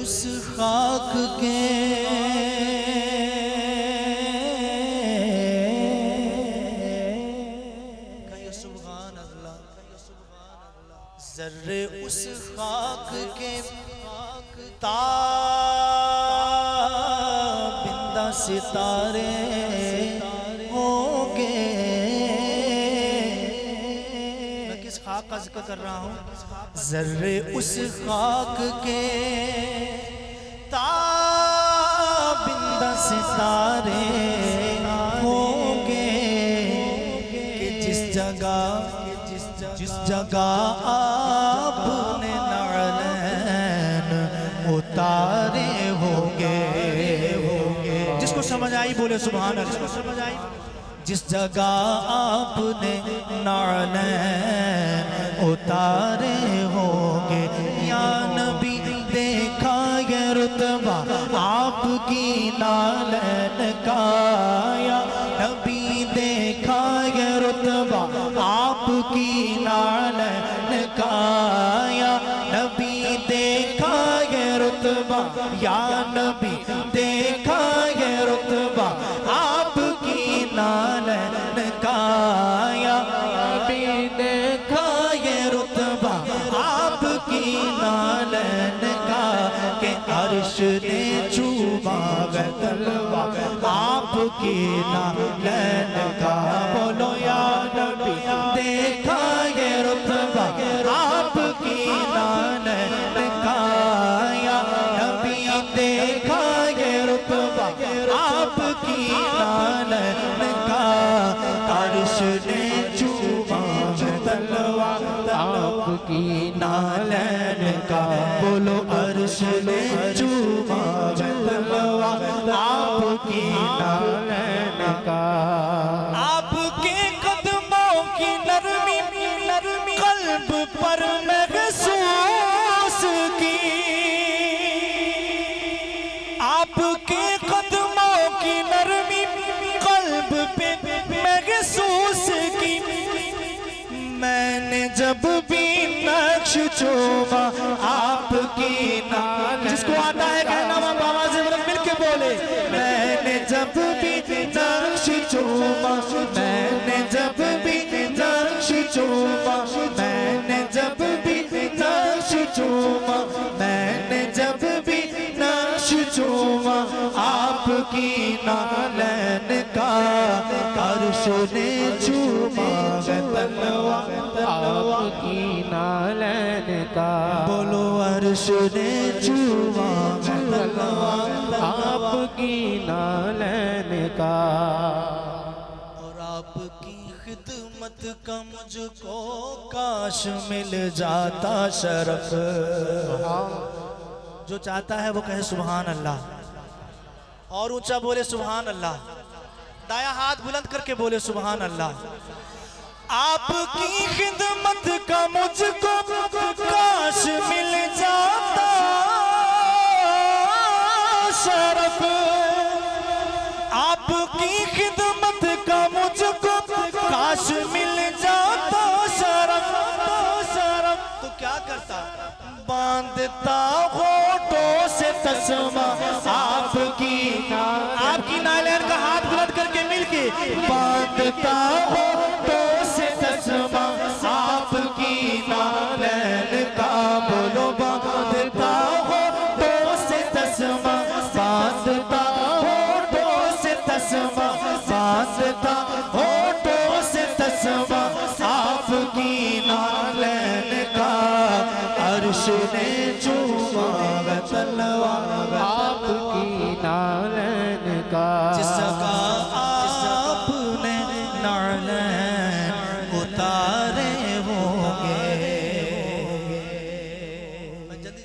اس خاک کے کہیے سبحان اللہ، ذرے اس خاک کے تابندہ ستارے ہوں گے۔ میں کس خاک کا ذکر کر رہا ہوں؟ ذرے اس خاک کے تابندہ ستارے ہوں گے کہ جس جگہ آپ نے نعلین اتارے ہوں گے۔ جس کو سمجھ آئی بولے سبحان اللہ۔ جس جگہ آپ نے نعلین اتارے ہوں گے، یا نبی دیکھا یہ رتبہ آپ کی نعلین کا، یا نبی دیکھا یہ رتبہ آپ کی نعلین کا، یا نبی دیکھا یہ رتبہ، یا نبی دیکھا یہ رتبہ آپ کی نعلین کا، یا نبی دیکھا یہ رتبہ آپ کی نعلین کا، کہ عرش نے چوما ہے تلوہ آپ کی نعلین کا۔ بولو یا نبی دیکھا یہ رتبہ آپ کی نعلین کا، یا نبی دیکھا یہ رتبہ آپ کی نعلین کا، عرش نے چوما ہے تلوہ آپ کی نعلین کا۔ بولو عرش نے چوما ہے تلوہ آپ کی نعلین کا۔ آپ کے قدموں کی نرمی قلب پر محسوس کی، آپ کے قدموں کی نرمی قلب پہ محسوس کی، میں نے جب بھی نقش چوما آپ کی نعلین، جس کو آتا ہے کہنا وہ آواز مل کے بولے، میں نے جب بھی نقش چوما، میں نے جب بھی نقش چوما، میں نے جب بھی نقش چوما، میں نے جب بھی نقش چوما آپ کی نعلین کا، عرش نے چوما ہے تلوہ آپ کی نعلین کا۔ بولو عرش نے چوما ہے تلوہ آپ کی نعلین کا۔ اور آپ کی خدمت کا مجھ کو کاش مل جاتا شرف، جو چاہتا ہے وہ کہے سبحان اللہ، اور اونچا بولے سبحان اللہ، دایاں ہاتھ بلند کر کے بولے سبحان اللہ۔ آپ کی خدمت کا مجھ کو کاش مل جاتا شرف، آپ کی خدمت کا مجھ کو کاش مل جاتا شرف، تو کیا کرتا؟ باندھتا ہونٹوں سے تسمہ آپ کی نعلین کا، ہاتھ بلند کر کے مل کے، باندھتا ہونٹوں سے تسمہ آپ کی نعلین کا۔ بولو باندھتا ہونٹوں سے تسمہ، باندھتا ہونٹوں سے تسمہ، باندھتا ہونٹوں سے تسمہ آپ کی نعلین کا، عرش نے چوما ہے تلوہ